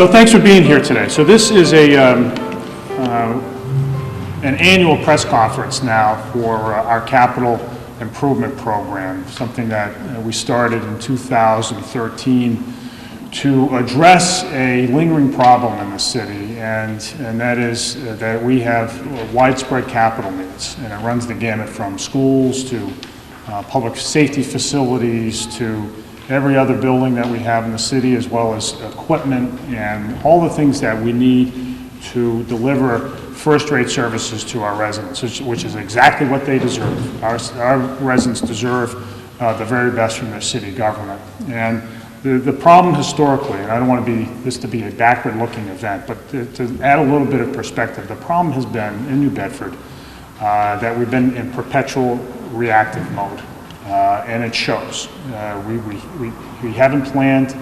So thanks for being here today. So this is an annual press conference now for our capital improvement program, something that we started in 2013 to address a lingering problem in the city, and that is that we have widespread capital needs, and it runs the gamut from schools to public safety facilities to every other building that we have in the city, as well as equipment and all the things that we need to deliver first-rate services to our residents, which is exactly what they deserve. Our residents deserve the very best from their city government. And the problem historically, and I don't want this to be a backward-looking event, but to add a little bit of perspective, the problem has been in New Bedford that we've been in perpetual reactive mode. And it shows. We haven't planned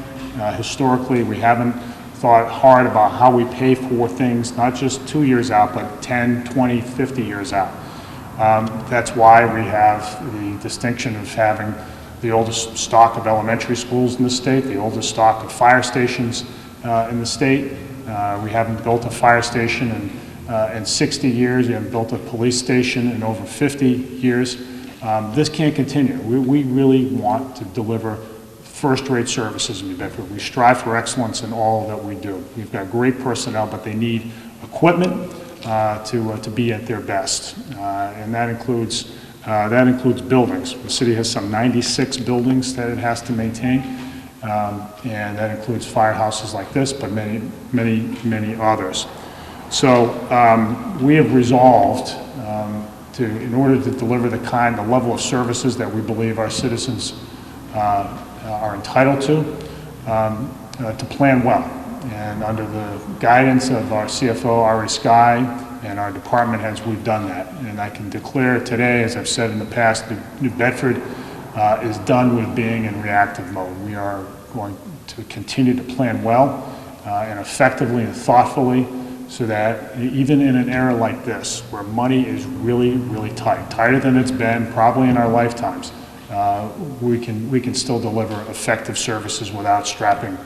historically. We haven't thought hard about how we pay for things, not just 2 years out, but 10, 20, 50 years out. That's why we have the distinction of having the oldest stock of elementary schools in the state, the oldest stock of fire stations in the state. We haven't built a fire station in 60 years. We haven't built a police station in over 50 years. This can't continue. We really want to deliver first-rate services in New Bedford. We strive for excellence in all that we do. We've got great personnel, but they need equipment to be at their best, and that includes buildings. The city has some 96 buildings that it has to maintain, and that includes firehouses like this, but many, many, many others. So we have resolved in order to deliver the level of services that we believe our citizens are entitled to plan well. And under the guidance of our CFO, Ari Skye, and our department heads, we've done that. And I can declare today, as I've said in the past, New Bedford is done with being in reactive mode. We are going to continue to plan well and effectively and thoughtfully, so that even in an era like this, where money is really, really tight, tighter than it's been probably in our lifetimes, we can still deliver effective services without strapping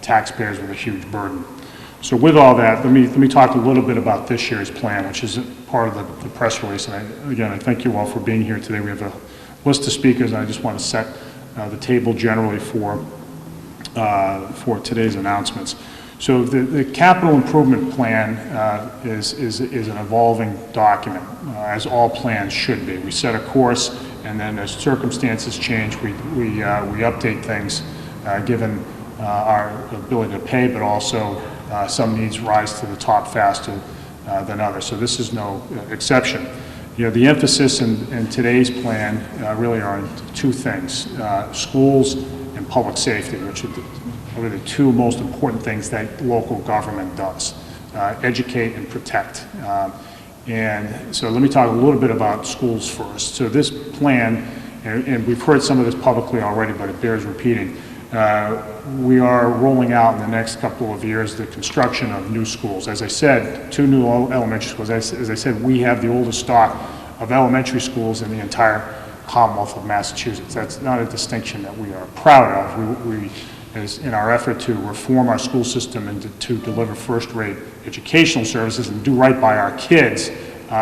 taxpayers with a huge burden. So with all that, let me talk a little bit about this year's plan, which is part of the press release. And again, I thank you all for being here today. We have a list of speakers, and I just want to set the table generally for today's announcements. So the capital improvement plan is an evolving document, as all plans should be. We set a course, and then as circumstances change, we update things given our ability to pay, but also some needs rise to the top faster than others. So this is no exception. You know, the emphasis in today's plan really are on two things: schools and public safety, which are the two most important things that local government does, educate and protect. And so let me talk a little bit about schools first. So this plan, and we've heard some of this publicly already, but it bears repeating, we are rolling out in the next couple of years the construction of new schools. As I said, 2 new elementary schools. As I said, we have the oldest stock of elementary schools in the entire Commonwealth of Massachusetts. That's not a distinction that we are proud of. We is in our effort to reform our school system and to deliver first-rate educational services and do right by our kids,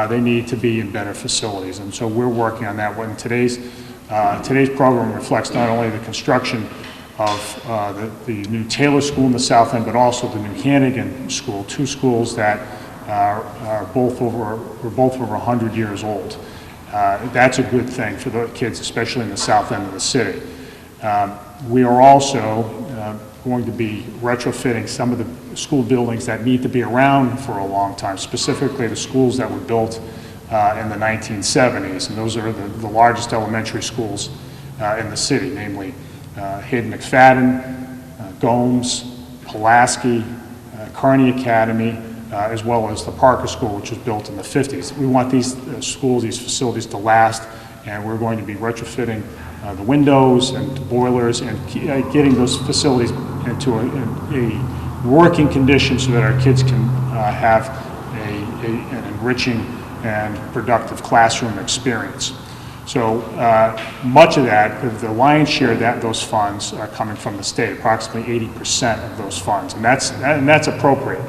they need to be in better facilities. And so we're working on that. When today's program reflects not only the construction of the new Taylor School in the South End, but also the new Hannigan School, 2 schools that are both over 100 years old. That's a good thing for the kids, especially in the South End of the city. We are also going to be retrofitting some of the school buildings that need to be around for a long time, specifically the schools that were built in the 1970s, and those are the largest elementary schools in the city, namely Hayden McFadden, Gomes, Pulaski, Kearney Academy, as well as the Parker School, which was built in the 50s. We want these schools, these facilities to last, and we're going to be retrofitting the windows and boilers and getting those facilities into a working condition so that our kids can have an enriching and productive classroom experience. So much of that, the lion's share of those funds are coming from the state, approximately 80% of those funds, and that's appropriate.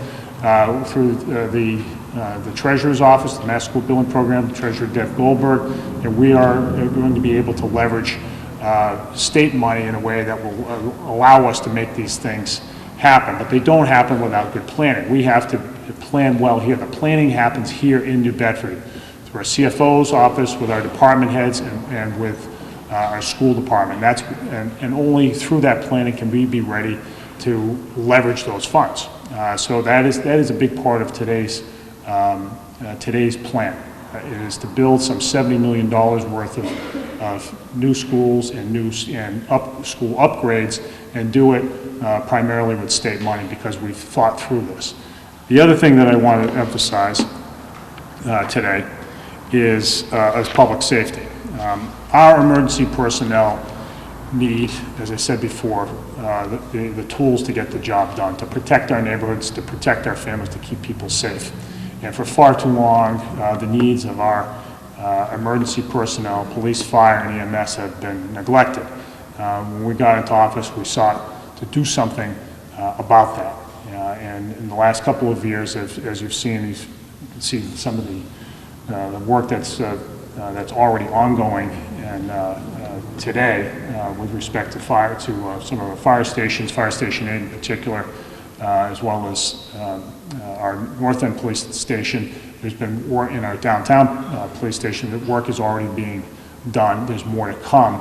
Through the Treasurer's Office, the Mass School Building Program, Treasurer Deb Goldberg, and we are going to be able to leverage state money in a way that will allow us to make these things happen. But they don't happen without good planning. We have to plan well here. The planning happens here in New Bedford through our CFO's office, with our department heads, and with our school department. And only through that planning can we be ready to leverage those funds. So that is a big part of today's plan. It is to build some $70 million worth of new schools and school upgrades, and do it primarily with state money, because we've thought through this. The other thing that I want to emphasize today is public safety. Our emergency personnel need, as I said before, the tools to get the job done, to protect our neighborhoods, to protect our families, to keep people safe. And for far too long, the needs of our emergency personnel, police, fire, and EMS have been neglected. When we got into office, we sought to do something about that. And in the last couple of years, as you've seen, you can see some of the work that's already ongoing and today with respect to some of our fire stations, Fire Station 8 in particular, as well as our North End Police Station. There's been work in our downtown police station. The work is already being done. There's more to come.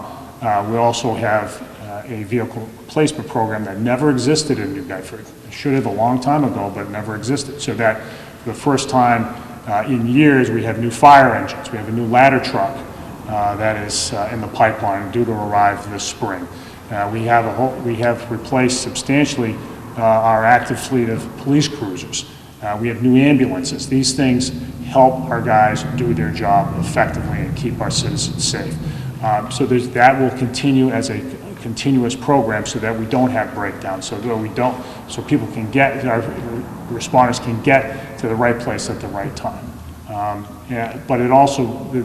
We also have a vehicle replacement program that never existed in New Bedford. It should have a long time ago, but it never existed. So that for the first time in years, we have new fire engines. We have a new ladder truck that is in the pipeline, due to arrive this spring. We have replaced substantially our active fleet of police cruisers. We have new ambulances. These things help our guys do their job effectively and keep our citizens safe. So that will continue as a continuous program, so that we don't have breakdowns, so people can our responders can get to the right place at the right time. But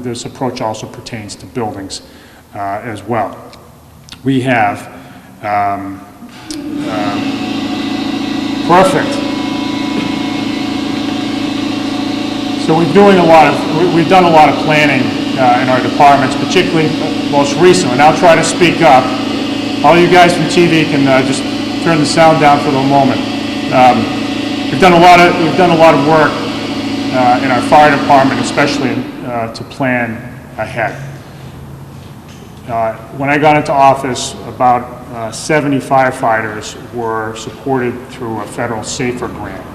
this approach also pertains to buildings as well. We have perfect. So we've done a lot of planning in our departments, particularly most recently. And I'll try to speak up. All you guys from TV can just turn the sound down for the moment. We've done a lot of work in our fire department, especially to plan ahead. When I got into office, about 70 firefighters were supported through a federal SAFER grant.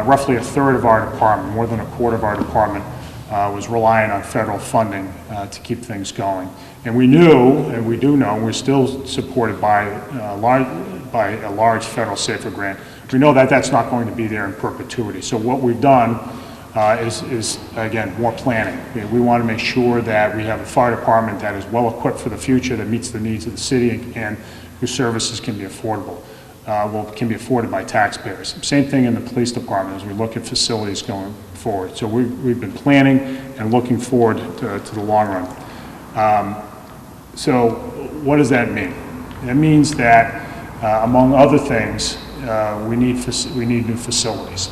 Roughly a third of our department, more than a quarter of our department, was relying on federal funding to keep things going. And we knew, and we do know, we're still supported by a large federal SAFER grant. We know that that's not going to be there in perpetuity. So what we've done is again, more planning. We want to make sure that we have a fire department that is well equipped for the future, that meets the needs of the city, and whose services can be affordable. Can be afforded by taxpayers. Same thing in the police department as we look at facilities going forward. So we've been planning and looking forward to the long run. So what does that mean? It means that, among other things, we need new facilities.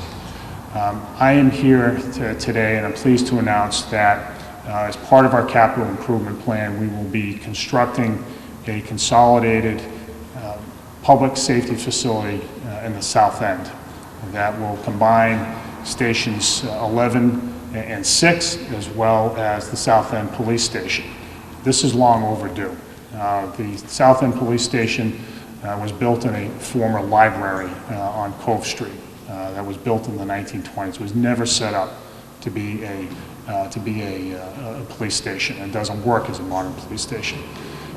I am here today, and I'm pleased to announce that as part of our capital improvement plan, we will be constructing a consolidated public safety facility in the South End that will combine stations 11 and 6, as well as the South End Police Station. This is long overdue. The South End Police Station was built in a former library on Cove Street that was built in the 1920s. It was never set up to be a police station, and doesn't work as a modern police station.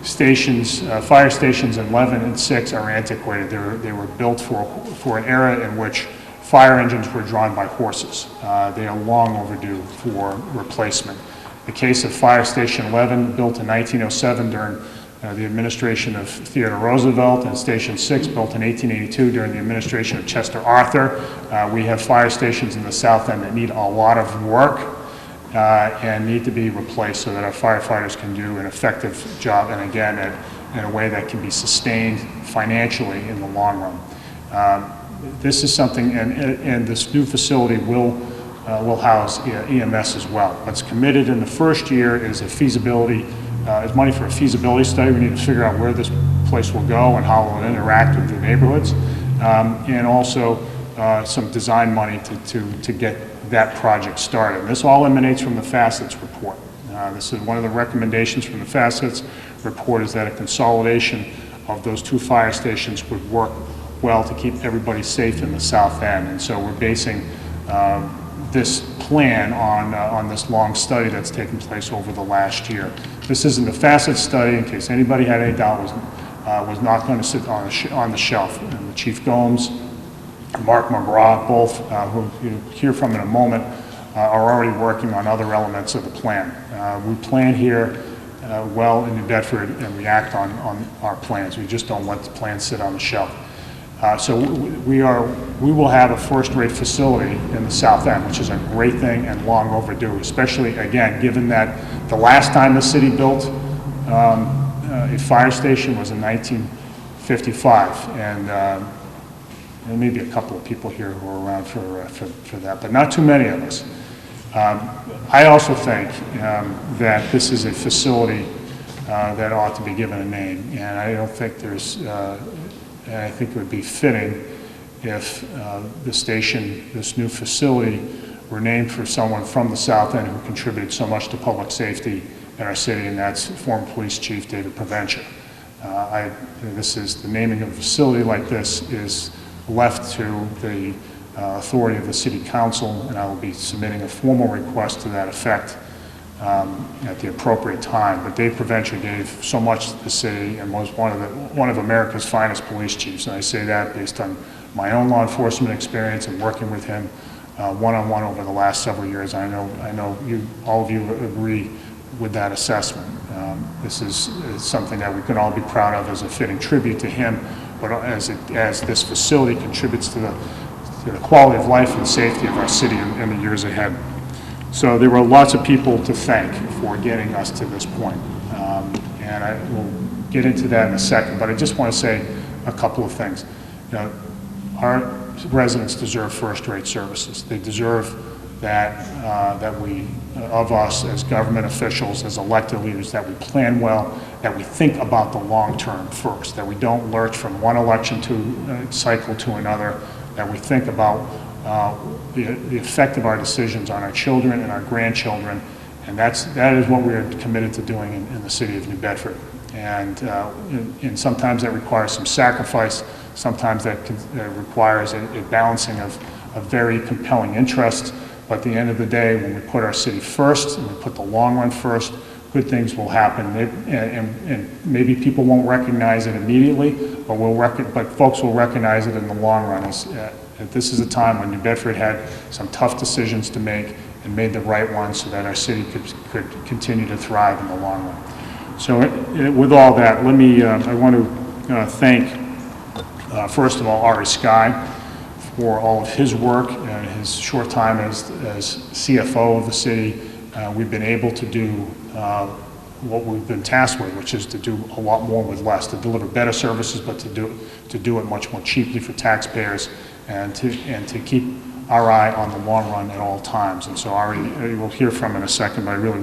Fire stations 11 and 6 are antiquated. They were built for an era in which fire engines were drawn by horses. They are long overdue for replacement. The case of Fire Station 11, built in 1907 during the administration of Theodore Roosevelt, and Station 6, built in 1882 during the administration of Chester Arthur. We have fire stations in the South End that need a lot of work. and need to be replaced so that our firefighters can do an effective job, and again, in a way that can be sustained financially in the long run. This is something, and this new facility will house EMS as well. What's committed in the first year is a feasibility, is money for a feasibility study. We need to figure out where this place will go and how it will interact with the neighborhoods, and also some design money to get that project started. And this all emanates from the Facets report. This is one of the recommendations from the Facets report, is that a consolidation of those two fire stations would work well to keep everybody safe in the south end. And so we're basing this plan on this long study that's taken place over the last year. This isn't a Facet study, in case anybody had any doubt, was not going to sit on the shelf. And the Chief Gomes, Mark McGraw, both, who you'll hear from in a moment, are already working on other elements of the plan. We plan here well in New Bedford, and we act on our plans. We just don't let the plans sit on the shelf. So we will have a first-rate facility in the south end, which is a great thing and long overdue, especially, again, given that the last time the city built a fire station was in 1955, and there may be a couple of people here who are around for that, but not too many of us. I also think that this is a facility that ought to be given a name, and I don't think there's, and I think it would be fitting if the station, this new facility, were named for someone from the south end who contributed so much to public safety in our city, and that's former Police Chief David Provencher. The naming of a facility like this is left to the authority of the City Council, and I will be submitting a formal request to that effect at the appropriate time. But Dave Provencher gave so much to the city and was one of America's finest police chiefs, and I say that based on my own law enforcement experience and working with him one-on-one over the last several years. I know all of you agree with that assessment. This is something that we can all be proud of as a fitting tribute to him, but as this facility contributes to the quality of life and safety of our city in the years ahead. So there were lots of people to thank for getting us to this point. And I will get into that in a second, but I just want to say a couple of things. Our residents deserve first-rate services. They deserve that we, of us as government officials, as elected leaders, that we plan well, that we think about the long term first, that we don't lurch from one election cycle to another, that we think about the effect of our decisions on our children and our grandchildren, and that is what we are committed to doing in the city of New Bedford. And sometimes that requires some sacrifice, sometimes that requires a balancing of very compelling interests. But at the end of the day, when we put our city first and we put the long run first, good things will happen. And maybe people won't recognize it immediately, but folks will recognize it in the long run. This is a time when New Bedford had some tough decisions to make and made the right ones so that our city could continue to thrive in the long run. So with all that, I want to thank, first of all, Ari Skye for all of his work and his short time as CFO of the city. We've been able to do what we've been tasked with, which is to do a lot more with less, to deliver better services, but to do it much more cheaply for taxpayers, and to keep our eye on the long run at all times. And so Ari, we'll hear from in a second, but I really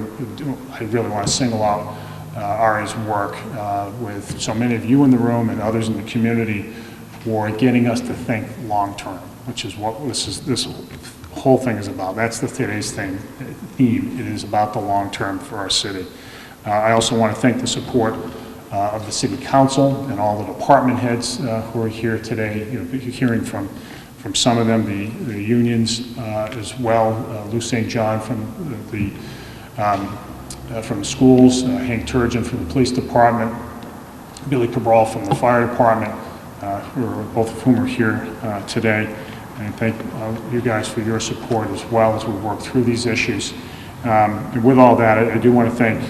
want to single out Ari's work with so many of you in the room and others in the community for getting us to think long term, which is what this whole thing is about. That's today's theme. It is about the long term for our city. I also want to thank the support of the City Council and all the department heads who are here today. You're hearing from some of them, the unions as well. Lou St. John from the schools, Hank Turgeon from the police department, Billy Cabral from the fire department, both of whom are here today. And thank you guys for your support as well as we work through these issues. And with all that, I do want to thank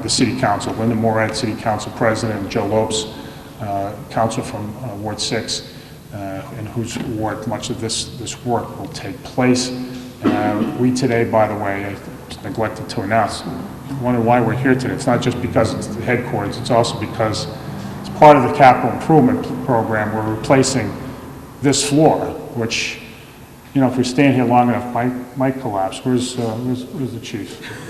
the City Council, Linda Moret, City Council President, Joe Lopes, Council from Ward 6, in whose ward much of this work will take place. We today, by the way, just neglected to announce. I wonder why we're here today. It's not just because it's the headquarters, it's also because it's part of the capital improvement program. We're replacing this floor, which, you know, if we stand here long enough, might collapse. Where's the chief?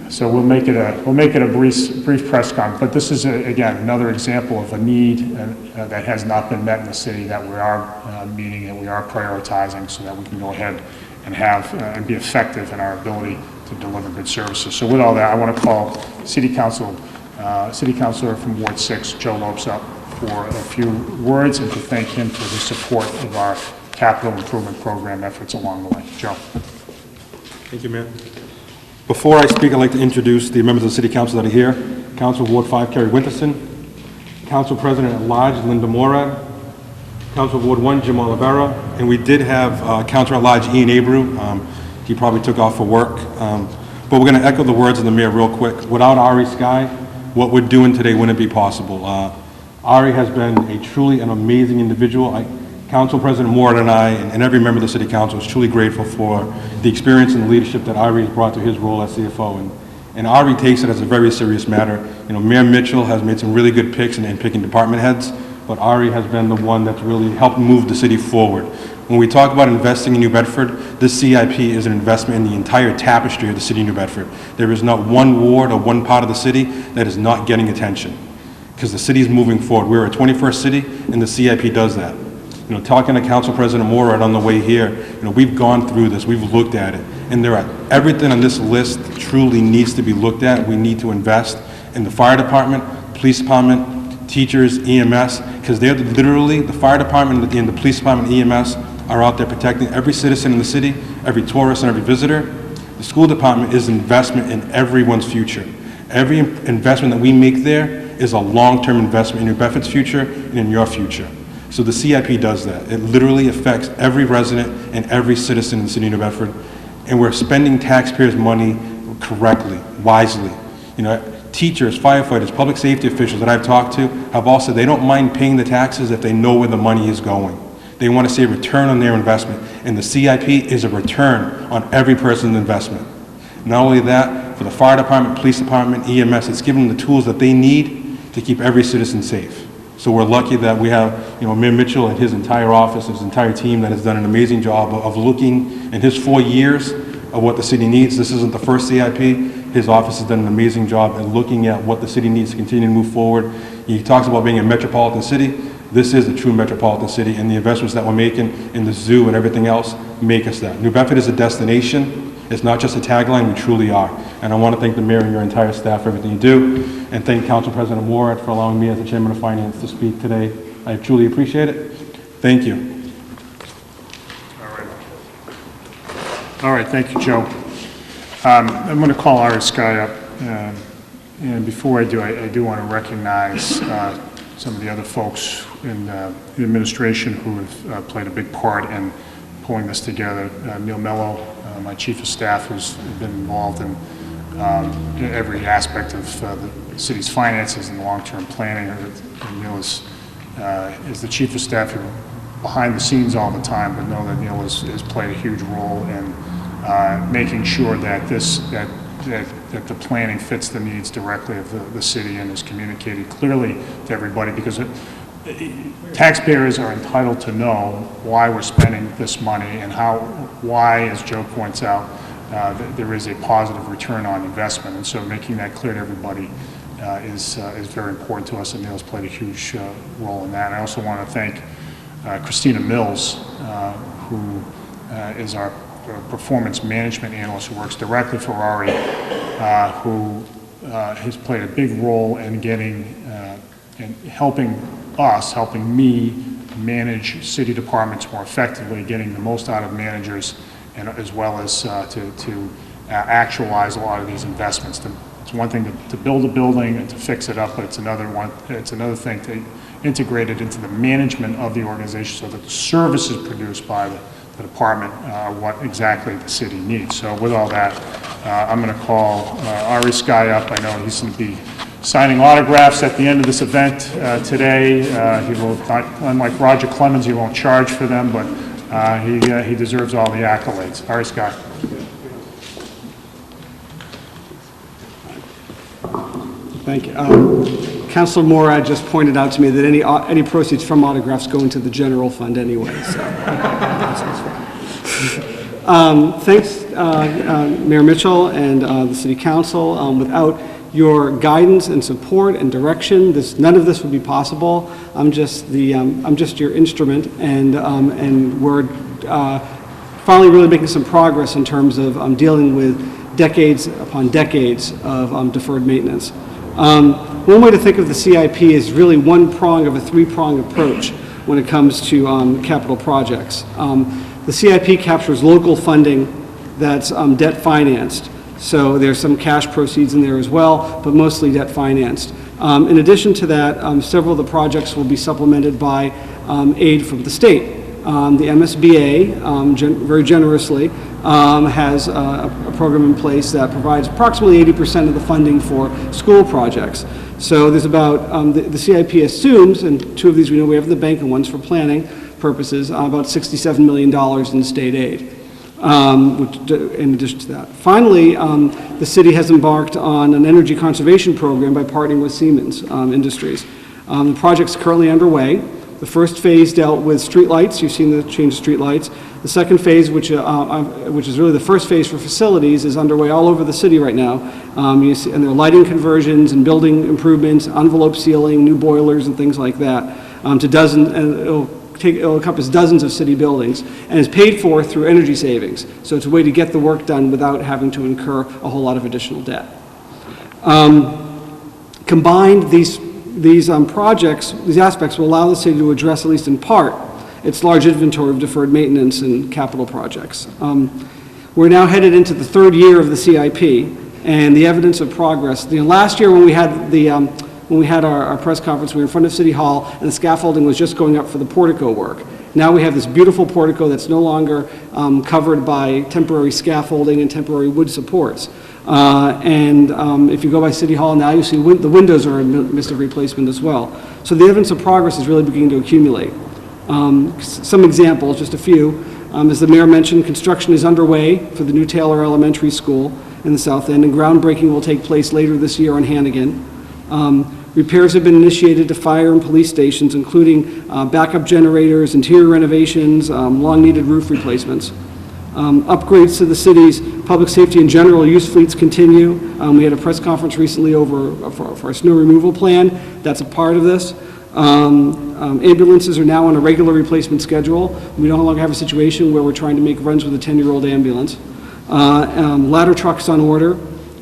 So we'll make it a brief press conference. But this is again another example of a need that has not been met in the city that we are meeting and we are prioritizing, so that we can go ahead and have and be effective in our ability to deliver good services. So with all that, I want to call City Councilor from Ward 6, Joe Lopes, up for a few words and to thank him for his support of our capital improvement program efforts along the way. Joe. Thank you, Mayor. Before I speak, I'd like to introduce the members of the City Council that are here. Council Ward 5, Kerry Winterson. Council President at Large, Linda Morad. Council Ward 1, Jim Olivera. And we did have Councilor at Large, Ian Abreu. He probably took off for work. But we're going to echo the words of the Mayor real quick. Without Ari Sky, what we're doing today wouldn't be possible. Ari has been a truly an amazing individual. Council President Moore and I, and every member of the City Council is truly grateful for the experience and the leadership that Ari has brought to his role as CFO. And Ari takes it as a very serious matter. You know, Mayor Mitchell has made some really good picks in picking department heads, but Ari has been the one that's really helped move the city forward. When we talk about investing in New Bedford, this CIP is an investment in the entire tapestry of the city of New Bedford. There is not one ward or one part of the city that is not getting attention, because the city is moving forward. We're a 21st city, and the CIP does that. You know, talking to Council President Moore right on the way here, you know, we've gone through this, we've looked at it, and everything on this list truly needs to be looked at. We need to invest in the fire department, police department, teachers, EMS, because they're literally, the fire department and the police department and EMS are out there protecting every citizen in the city, every tourist and every visitor. The school department is investment in everyone's future. Every investment that we make there is a long-term investment in New Bedford's future and in your future. So the CIP does that. It literally affects every resident and every citizen in the city of New Bedford, and we're spending taxpayers' money correctly, wisely. You know, teachers, firefighters, public safety officials that I've talked to have all said they don't mind paying the taxes if they know where the money is going. They want to see a return on their investment, and the CIP is a return on every person's investment. Not only that, for the fire department, police department, EMS, it's giving them the tools that they need to keep every citizen safe. So we're lucky that we have, you know, Mayor Mitchell and his entire office, his entire team that has done an amazing job of looking in his 4 years of what the city needs. This isn't the first CIP. His office has done an amazing job in looking at what the city needs to continue to move forward. He talks about being a metropolitan city. This is a true metropolitan city, and the investments that we're making in the zoo and everything else make us that. New Bedford is a destination. It's not just a tagline, we truly are. And I want to thank the mayor and your entire staff for everything you do, and thank Council President Moore for allowing me as the Chairman of Finance to speak today. I truly appreciate it. Thank you. All right, thank you, Joe. I'm going to call Ari Sky up, and before I do, I do want to recognize some of the other folks in the administration who have played a big part in pulling this together. Neil Mello, my chief of staff, who's been involved in every aspect of the city's finances and long-term planning. And Neil is the chief of staff who behind the scenes all the time, but know that Neil has played a huge role in making sure that that the planning fits the needs directly of the city and is communicated clearly to everybody, because taxpayers are entitled to know why we're spending this money and why, as Joe points out, there is a positive return on investment. And so making that clear to everybody is very important to us, and Neil's played a huge role in that. And I also want to thank Christina Mills, who is our performance management analyst who works directly for Ari, who has played a big role in in helping me manage city departments more effectively, getting the most out of managers, and as well as to actualize a lot of these investments. It's one thing to build a building and to fix it up, but it's another thing to integrate it into the management of the organization so that the services produced by the department are what exactly the city needs. So with all that, I'm going to call Ari Sky up. I know he's going to be signing autographs at the end of this event today. He will not, unlike Roger Clemens, he won't charge for them, but he deserves all the accolades. Ari Sky. Thank you. Councilor Morad just pointed out to me that any proceeds from autographs go into the general fund anyway, so. Thanks, Mayor Mitchell and the City Council. Without your guidance and support and direction, none of this would be possible. I'm just your instrument, and we're finally really making some progress in terms of dealing with decades upon decades of deferred maintenance. One way to think of the CIP is really one prong of a three-prong approach when it comes to capital projects. The CIP captures local funding that's debt financed. So there's some cash proceeds in there as well, but mostly debt financed. In addition to that, several of the projects will be supplemented by aid from the state. The MSBA, very generously, has a program in place that provides approximately 80% of the funding for school projects. So there's about, the CIP assumes, and two of these we know we have in the bank and one's for planning purposes, about $67 million in state aid, in addition to that. Finally, the city has embarked on an energy conservation program by partnering with Siemens Industries. The project's currently underway. The first phase dealt with streetlights. You've seen the change of streetlights. The second phase, which is really the first phase for facilities, is underway all over the city right now. You see, and there are lighting conversions and building improvements, envelope sealing, new boilers, and things like that. To dozens, and it'll encompass dozens of city buildings, and is paid for through energy savings. So it's a way to get the work done without having to incur a whole lot of additional debt. Combined, these projects, these aspects will allow the city to address, at least in part, its large inventory of deferred maintenance and capital projects. We're now headed into the third year of the CIP, and the evidence of progress. Last year when we had our press conference, we were in front of City Hall, and the scaffolding was just going up for the portico work. Now we have this beautiful portico that's no longer covered by temporary scaffolding and temporary wood supports. If you go by City Hall now, you see the windows are in midst of replacement as well. So the evidence of progress is really beginning to accumulate. Some examples, just a few. As the mayor mentioned, construction is underway for the new Taylor Elementary School in the South End, and groundbreaking will take place later this year on Hannigan. Repairs have been initiated to fire and police stations, including backup generators, interior renovations, long-needed roof replacements. Upgrades to the city's public safety and general use fleets continue. We had a press conference recently for our snow removal plan. That's a part of this. Ambulances are now on a regular replacement schedule. We no longer have a situation where we're trying to make runs with a 10-year-old ambulance. Ladder trucks on order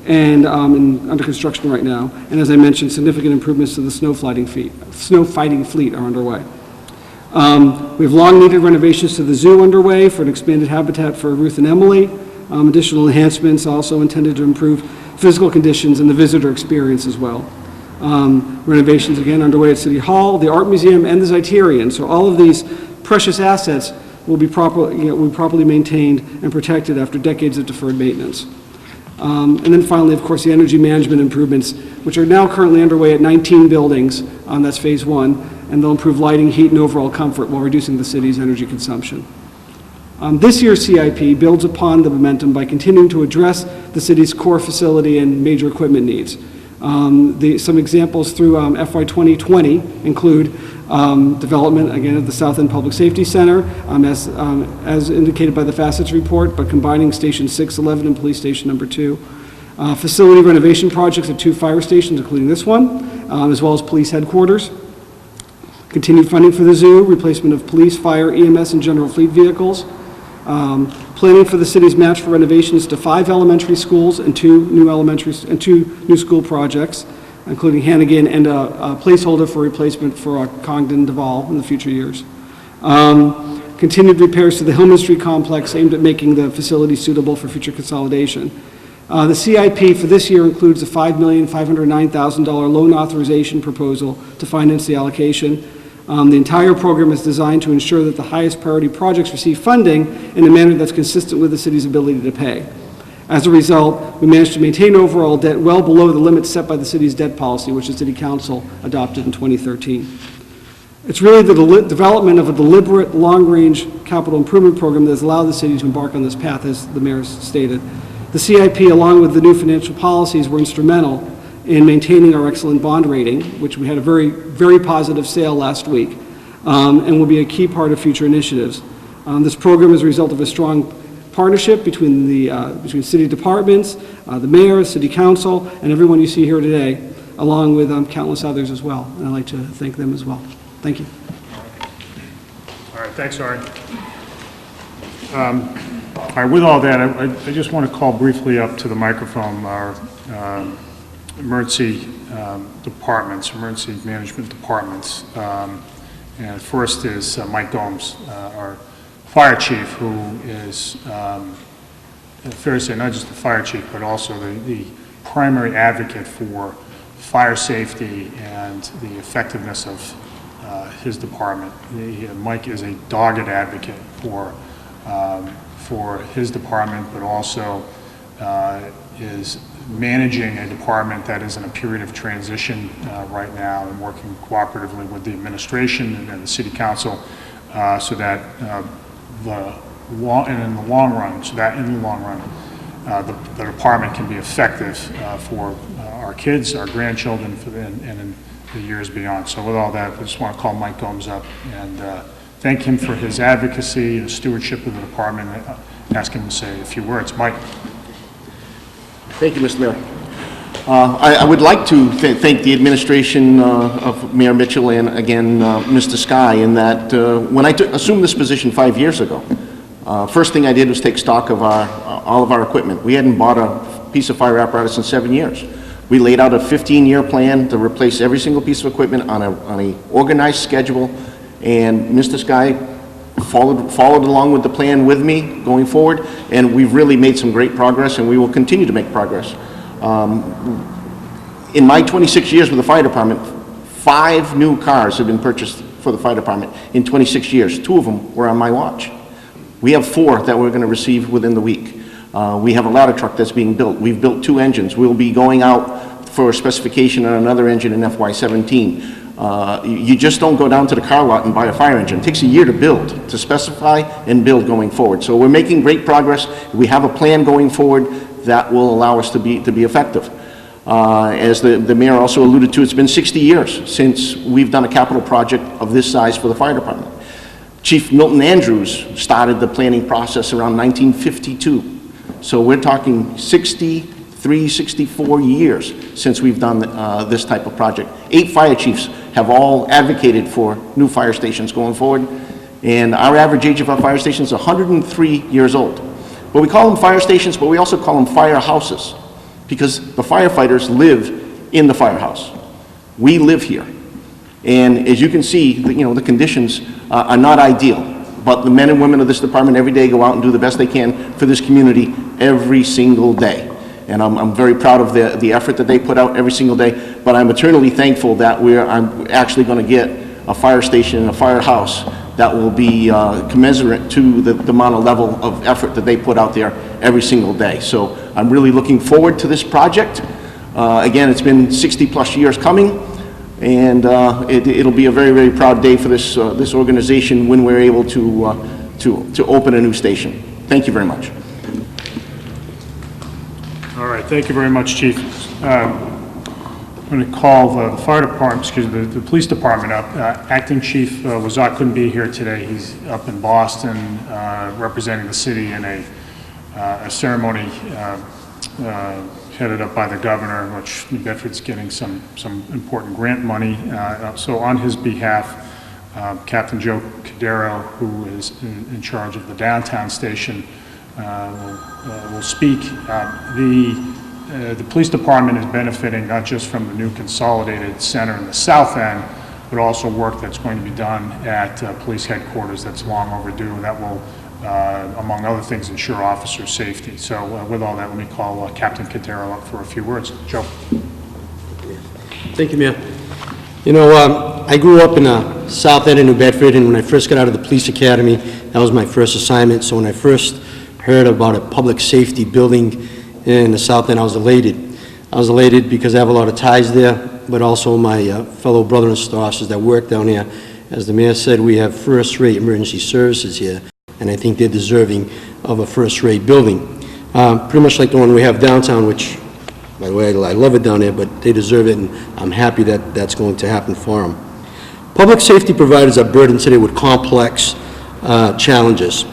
and under construction right now. And as I mentioned, significant improvements to the snow fighting fleet are underway. We have long-needed renovations to the zoo underway for an expanded habitat for Ruth and Emily. Additional enhancements also intended to improve physical conditions and the visitor experience as well. Renovations again underway at City Hall, the Art Museum, and the Zeiterion. So all of these precious assets will be properly maintained and protected after decades of deferred maintenance. And then finally, of course, the energy management improvements, which are now currently underway at 19 buildings. That's phase one, and they'll improve lighting, heat, and overall comfort while reducing the city's energy consumption. This year's CIP builds upon the momentum by continuing to address the city's core facility and major equipment needs. Some examples through FY 2020 include development, again, of the South End Public Safety Center, as indicated by the Facets report, but combining Station 611 and Police Station Number 2. Facility renovation projects at 2 fire stations, including this one, as well as police headquarters. Continued funding for the zoo, replacement of police, fire, EMS, and general fleet vehicles. Planning for the city's match for renovations to 5 elementary schools and 2 new school projects, including Hannigan, and a placeholder for replacement for Congdon Duval in the future years. Continued repairs to the Hillman Street complex aimed at making the facility suitable for future consolidation. The CIP for this year includes a $5,509,000 loan authorization proposal to finance the allocation. The entire program is designed to ensure that the highest priority projects receive funding in a manner that's consistent with the city's ability to pay. As a result, we managed to maintain overall debt well below the limits set by the city's debt policy, which the City Council adopted in 2013. It's really the development of a deliberate, long-range capital improvement program that has allowed the city to embark on this path, as the mayor stated. The CIP, along with the new financial policies, were instrumental in maintaining our excellent bond rating, which we had a very, very positive sale last week, and will be a key part of future initiatives. This program is a result of a strong partnership between between city departments, the mayor, city council, and everyone you see here today, along with countless others as well. And I'd like to thank them as well. Thank you. All right, thanks, Ari. All right, with all that, I just want to call briefly up to the microphone our emergency departments, emergency management departments. And first is Mike Gomes, our fire chief, who is, fair to say, not just the fire chief, but also the primary advocate for fire safety and the effectiveness of his department. Mike is a dogged advocate for his department, but also is managing a department that is in a period of transition right now, and working cooperatively with the administration and the city council so that in the long run, the department can be effective for our kids, our grandchildren, and in the years beyond. So with all that, I just want to call Mike Gomes up and thank him for his advocacy and stewardship of the department, and ask him to say a few words. Mike. Thank you, Mr. Mayor. I would like to thank the administration of Mayor Mitchell and, again, Mr. Sky, in that when I assumed this position 5 years ago, first thing I did was take stock of all of our equipment. We hadn't bought a piece of fire apparatus in 7 years. We laid out a 15-year plan to replace every single piece of equipment on a organized schedule, and Mr. Sky followed along with the plan with me going forward, and we've really made some great progress, and we will continue to make progress. In my 26 years with the fire department, 5 new cars have been purchased for the fire department in 26 years. 2 of them were on my watch. We have 4 that we're going to receive within the week. We have a ladder truck that's being built. We've built 2 engines. We'll be going out for a specification on another engine in FY17. You just don't go down to the car lot and buy a fire engine. It takes a year to build, to specify and build going forward. So we're making great progress. We have a plan going forward that will allow us to be effective. As the mayor also alluded to, it's been 60 years since we've done a capital project of this size for the fire department. Chief Milton Andrews started the planning process around 1952. So we're talking 63, 64 years since we've done this type of project. 8 fire chiefs have all advocated for new fire stations going forward, and our average age of our fire stations is 103 years old. But we call them fire stations, but we also call them firehouses, because the firefighters live in the firehouse. We live here. And as you can see, the conditions are not ideal. But the men and women of this department every day go out and do the best they can for this community every single day. And I'm very proud of the effort that they put out every single day. But I'm eternally thankful that I'm actually going to get a fire station and a firehouse that will be commensurate to the amount of level of effort that they put out there every single day. So I'm really looking forward to this project. Again, it's been 60+ years coming, and it'll be a very, very proud day for this organization when we're able to open a new station. Thank you very much. All right, thank you very much, Chief. I'm going to call the fire department, the police department up. Acting Chief Wazat couldn't be here today. He's up in Boston representing the city in a ceremony headed up by the governor, which New Bedford's getting some important grant money. So on his behalf, Captain Joe Cadero, who is in charge of the downtown station, will speak. The police department is benefiting not just from the new consolidated center in the south end, but also work that's going to be done at police headquarters that's long overdue, and that will, among other things, ensure officer safety. So with all that, let me call Captain Cadero up for a few words. Joe. Thank you, Mayor. You know, I grew up in the south end of New Bedford, and when I first got out of the police academy, that was my first assignment. So when I first heard about a public safety building in the south end, I was elated. I was elated because I have a lot of ties there, but also my fellow brother and sister officers that work down here. As the mayor said, we have first-rate emergency services here, and I think they're deserving of a first-rate building. Pretty much like the one we have downtown, which By the way, I love it down there, but they deserve it, and I'm happy that that's going to happen for them. Public safety providers are burdened today with complex challenges,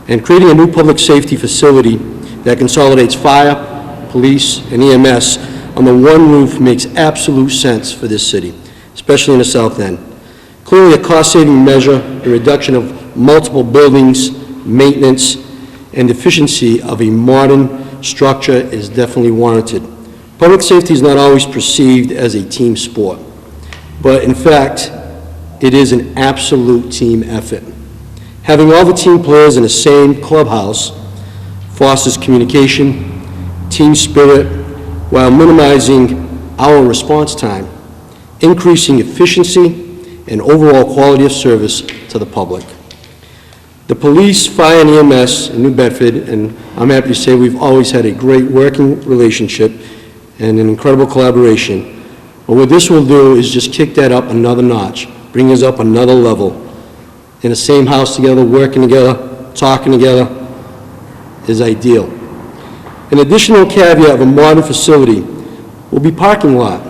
and creating a new public safety facility that consolidates fire, police, and EMS under one roof makes absolute sense for this city, especially in the south end. Clearly a cost-saving measure, the reduction of multiple buildings, maintenance, and efficiency of a modern structure is definitely warranted. Public safety is not always perceived as a team sport, but in fact, it is an absolute team effort. Having all the team players in the same clubhouse fosters communication, team spirit, while minimizing our response time, increasing efficiency, and overall quality of service to the public. The police, fire, and EMS in New Bedford, and I'm happy to say we've always had a great working relationship and an incredible collaboration. But what this will do is just kick that up another notch, bring us up another level. In the same house together, working together, talking together is ideal. An additional caveat of a modern facility will be parking lot.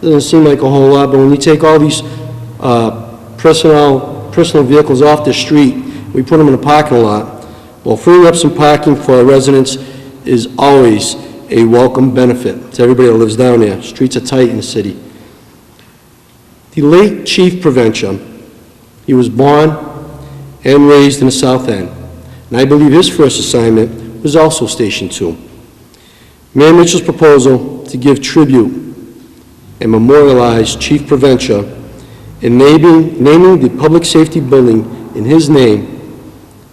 Doesn't seem like a whole lot, but when you take all these personal vehicles off the street, we put them in a parking lot, well, freeing up some parking for our residents is always a welcome benefit to everybody that lives down there. Streets are tight in the city. The late Chief Provencher, he was born and raised in the South End, and I believe his first assignment was also Station 2. Mayor Mitchell's proposal to give tribute and memorialize Chief Provencher and naming the public safety building in his name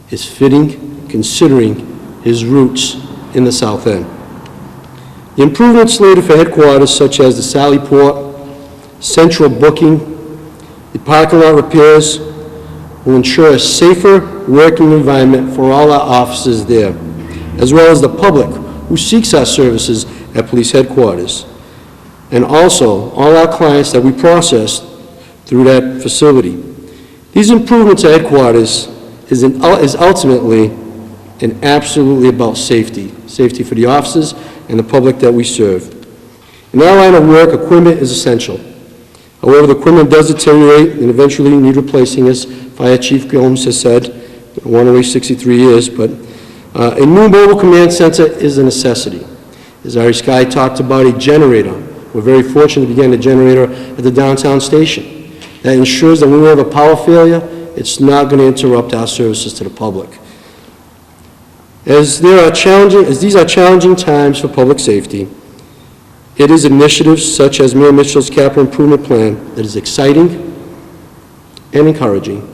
is fitting, considering his roots in the South End. The improvements slated for headquarters, such as the Sally Port, central booking, the parking lot repairs, will ensure a safer working environment for all our officers there, as well as the public who seeks our services at police headquarters, and also all our clients that we process through that facility. These improvements at headquarters is ultimately and absolutely about safety. Safety for the officers and the public that we serve. In our line of work, equipment is essential. However, the equipment does deteriorate and eventually need replacing, as Fire Chief Gomes has said. I don't want to waste 63 years, but a new mobile command center is a necessity. As Ari Sky talked about, a generator. We're very fortunate to begin a generator at the downtown station. That ensures that when we have a power failure, it's not going to interrupt our services to the public. As these are challenging times for public safety, it is initiatives such as Mayor Mitchell's capital improvement plan that is exciting and encouraging.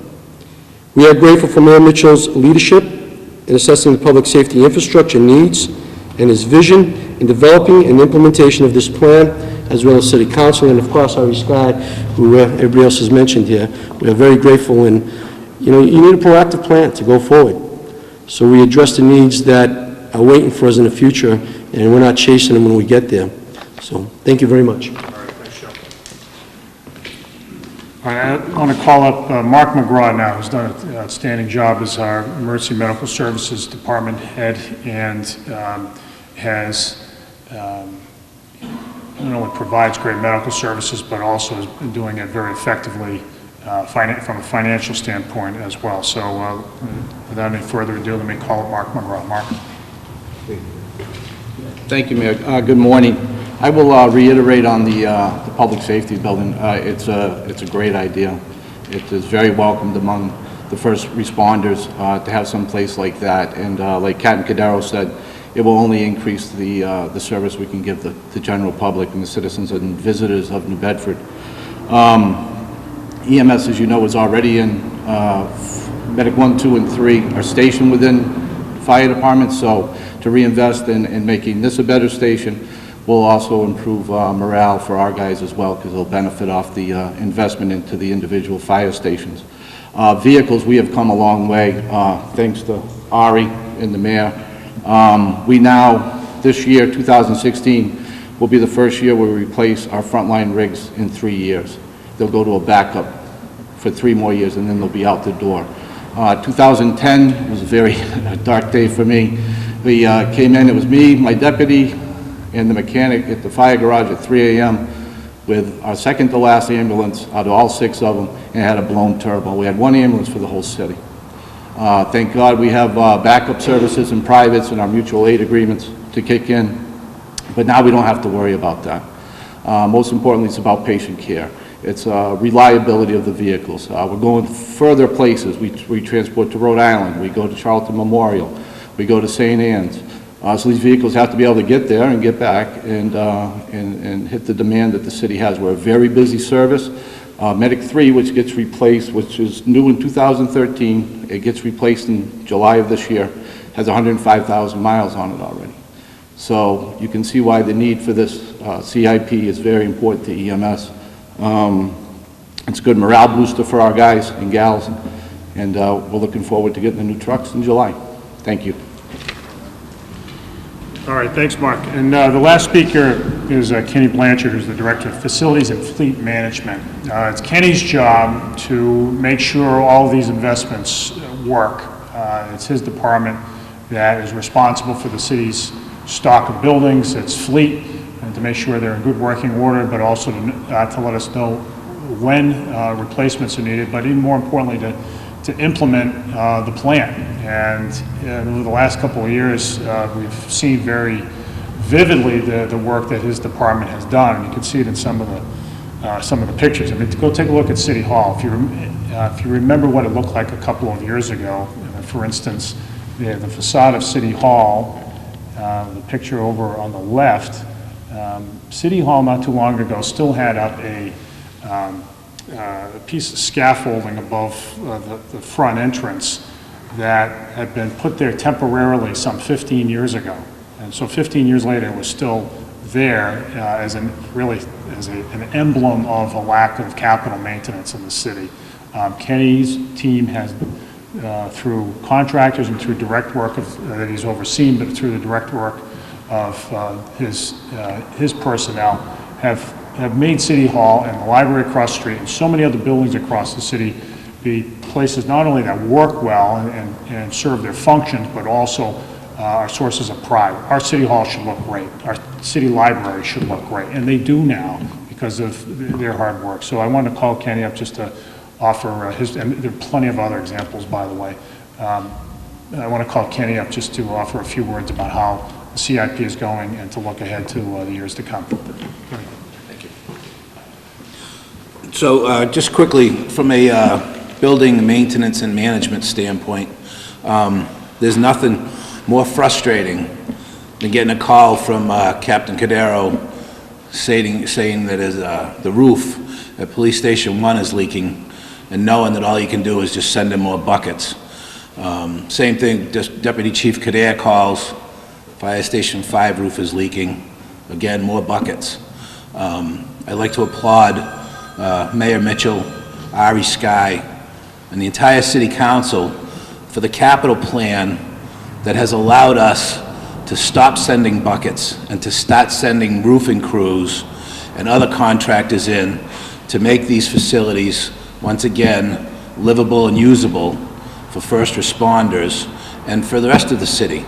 We are grateful for Mayor Mitchell's leadership in assessing the public safety infrastructure needs and his vision in developing and implementation of this plan, as well as City Council and, of course, Ari Sky, who everybody else has mentioned here. We are very grateful, and you need a proactive plan to go forward. So we address the needs that are waiting for us in the future, and we're not chasing them when we get there. So thank you very much. All right, thanks, Joe. All right, I want to call up Mark McGraw now, who's done an outstanding job as our Emergency Medical Services Department head, and has not only provides great medical services, but also has been doing it very effectively from a financial standpoint as well. So without any further ado, let me call up Mark McGraw. Mark. Thank you, Mayor. Good morning. I will reiterate on the public safety building. It's a great idea. It is very welcomed among the first responders to have some place like that. And like Captain Cadero said, it will only increase the service we can give the general public and the citizens and visitors of New Bedford. EMS, as you know, is already in Medic 1, 2, and 3 are stationed within fire departments. So to reinvest in making this a better station will also improve morale for our guys as well, because it'll benefit off the investment into the individual fire stations. Vehicles, we have come a long way, thanks to Ari and the mayor. We now, this year, 2016, will be the first year where we replace our frontline rigs in 3 years. They'll go to a backup for 3 more years, and then they'll be out the door. 2010 was a very dark day for me. We came in, it was me, my deputy, and the mechanic at the fire garage at 3 a.m. with our second to last ambulance out of all 6 of them, and had a blown turbo. We had 1 ambulance for the whole city. Thank God we have backup services and privates and our mutual aid agreements to kick in, but now we don't have to worry about that. Most importantly, it's about patient care. It's reliability of the vehicles. We're going further places. We transport to Rhode Island. We go to Charlton Memorial. We go to St. Anne's. So these vehicles have to be able to get there and get back and hit the demand that the city has. We're a very busy service. Medic 3, which gets replaced, which is new in 2013, it gets replaced in July of this year, has 105,000 miles on it already. So you can see why the need for this CIP is very important to EMS. It's a good morale booster for our guys and gals, and we're looking forward to getting the new trucks in July. Thank you. All right, thanks, Mark. And the last speaker is Kenny Blanchard, who's the Director of Facilities and Fleet Management. It's Kenny's job to make sure all of these investments work. It's his department that is responsible for the city's stock of buildings, its fleet, and to make sure they're in good working order, but also to let us know when replacements are needed, but even more importantly, to implement the plan. And over the last couple of years, we've seen very vividly the work that his department has done. And you can see it in some of the pictures. I mean, go take a look at City Hall. If you remember what it looked like a couple of years ago, for instance, the facade of City Hall, the picture over on the left, City Hall not too long ago still had up a piece of scaffolding above the front entrance that had been put there temporarily some 15 years ago. And so 15 years later, it was still there as an emblem of a lack of capital maintenance in the city. Kenny's team has, through contractors and through direct work that he's overseen, but through the direct work of his personnel, have made City Hall and the library across the street and so many other buildings across the city be places not only that work well and serve their functions, but also are sources of pride. Our City Hall should look great. Our city library should look great, and they do now because of their hard work. So I want to call Kenny up just to offer and there are plenty of other examples, by the way. I want to call Kenny up just to offer a few words about how the CIP is going and to look ahead to the years to come. So just quickly, from a building maintenance and management standpoint, there's nothing more frustrating than getting a call from Captain Cadero saying that the roof at Police Station 1 is leaking, and knowing that all you can do is just send him more buckets. Same thing, just Deputy Chief Cadere calls, Fire Station 5 roof is leaking, again, more buckets. I'd like to applaud Mayor Mitchell, Ari Sky, and the entire City Council for the capital plan that has allowed us to stop sending buckets and to start sending roofing crews and other contractors in to make these facilities, once again, livable and usable for first responders and for the rest of the city.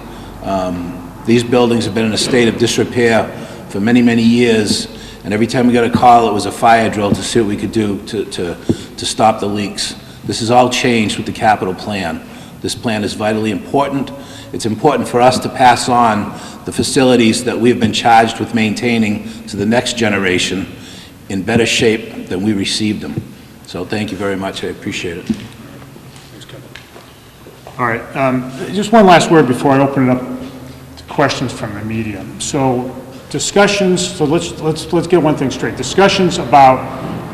These buildings have been in a state of disrepair for many, many years, and every time we got a call, it was a fire drill to see what we could do to stop the leaks. This has all changed with the capital plan. This plan is vitally important. It's important for us to pass on the facilities that we've been charged with maintaining to the next generation in better shape than we received them. So thank you very much. I appreciate it. Thanks, Kevin. All right, just one last word before I open it up to questions from the media. So discussions, so let's get one thing straight. Discussions about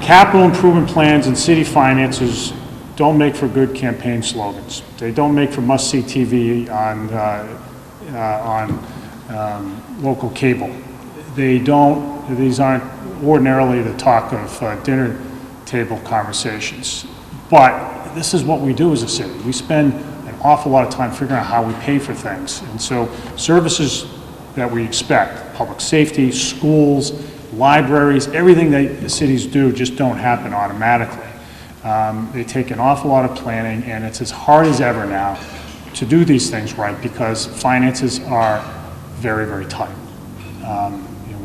capital improvement plans and city finances don't make for good campaign slogans. They don't make for must-see TV on local cable. These aren't ordinarily the talk of dinner table conversations. But this is what we do as a city. We spend an awful lot of time figuring out how we pay for things. And so services that we expect, public safety, schools, libraries, everything that cities do just don't happen automatically. They take an awful lot of planning, and it's as hard as ever now to do these things right because finances are very, very tight.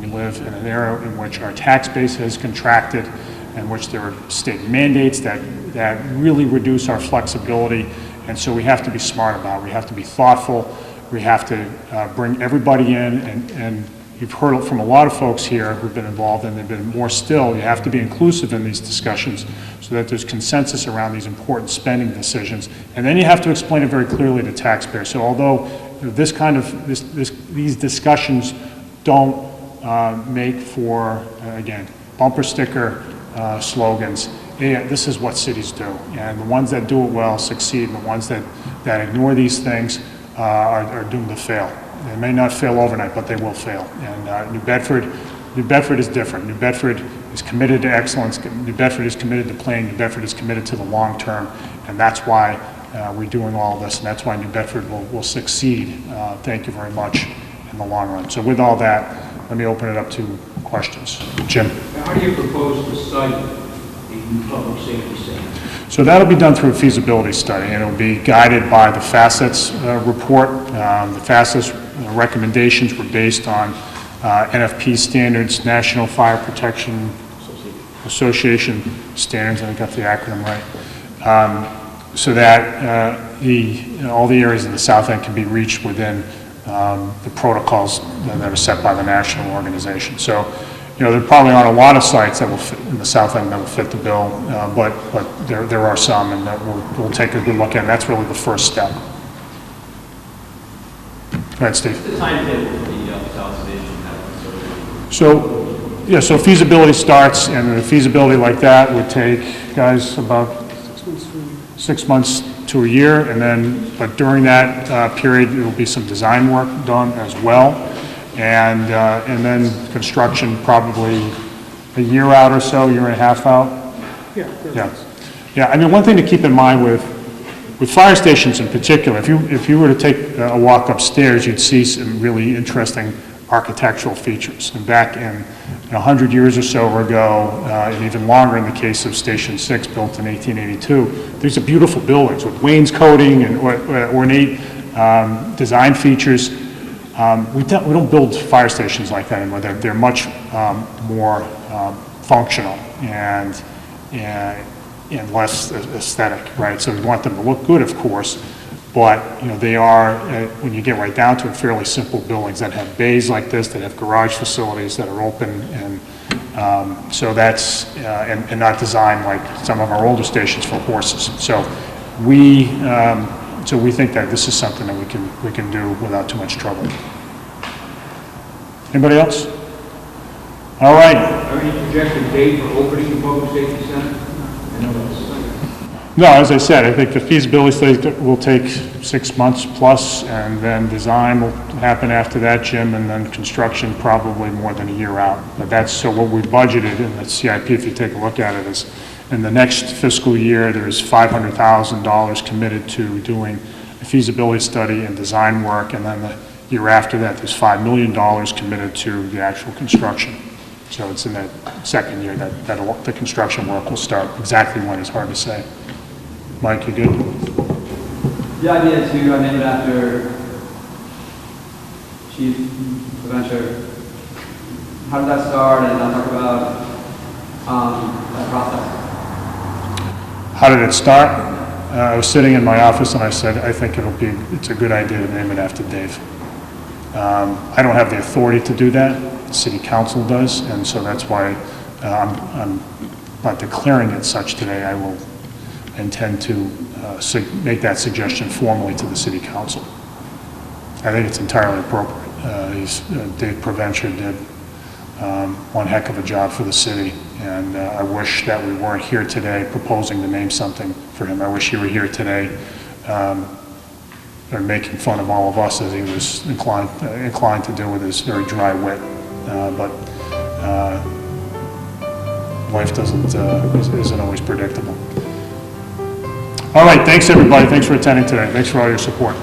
We live in an era in which our tax base has contracted, in which there are state mandates that really reduce our flexibility, and so we have to be smart about it. We have to be thoughtful. We have to bring everybody in, and you've heard it from a lot of folks here who've been involved, and they've been more still. You have to be inclusive in these discussions so that there's consensus around these important spending decisions, and then you have to explain it very clearly to taxpayers. So although these discussions don't make for, again, bumper sticker slogans, this is what cities do, and the ones that do it well succeed, and the ones that ignore these things are doomed to fail. They may not fail overnight, but they will fail. And New Bedford is different. New Bedford is committed to excellence. New Bedford is committed to planning. New Bedford is committed to the long term, and that's why we're doing all this, and that's why New Bedford will succeed. Thank you very much in the long run. So with all that, let me open it up to questions. Jim. How do you propose to cite a new public safety standard? So that'll be done through a feasibility study, and it'll be guided by the facets report. The facets recommendations were based on NFP standards, National Fire Protection Association standards, I got the acronym right, so that all the areas of the South End can be reached within the protocols that are set by the national organization. So, there probably aren't a lot of sites that will fit in the South End that will fit the bill, but there are some, and that we'll take a good look at, and that's really the first step. Go ahead, Steve. What's the timetable for the South Station? So feasibility starts, and a feasibility like that would take, guys, about 6 months to a year, and then, but during that period, there will be some design work done as well, and then construction probably a year out or so, year and a half out. Yeah. I mean, one thing to keep in mind with fire stations in particular, if you were to take a walk upstairs, you'd see some really interesting architectural features. And back in 100 years or so ago, and even longer in the case of Station 6, built in 1882, these are beautiful buildings with wainscoting and ornate design features. We don't build fire stations like that anymore. They're much more functional and less aesthetic, right? So we want them to look good, of course, but they are, when you get right down to it, fairly simple buildings that have bays like this, that have garage facilities that are open, and so that's and not designed like some of our older stations for horses. So we think that this is something that we can do without too much trouble. Anybody else? All right. Are any projected date for opening the public safety center? I know that's... No, as I said, I think the feasibility study will take 6 months plus, and then design will happen after that, Jim, and then construction probably more than a year out. But that's so what we budgeted in the CIP, if you take a look at it, is in the next fiscal year, there's $500,000 committed to doing a feasibility study and design work, and then the year after that, there's $5 million committed to the actual construction. So it's in that second year that the construction work will start. Exactly when is hard to say. Mike, you good? The idea to name it after Chief Adventure, how did that start, and I'll talk about that process. How did it start? I was sitting in my office and I said, I think it's a good idea to name it after Dave. I don't have the authority to do that. The city council does, and so that's why I'm not declaring it such today. I will intend to make that suggestion formally to the city council. I think it's entirely appropriate. Dave Provencher did one heck of a job for the city, and I wish that we weren't here today proposing to name something for him. I wish he were here today or making fun of all of us as he was inclined to do with his very dry wit. But life isn't always predictable. All right, thanks everybody. Thanks for attending today. Thanks for all your support.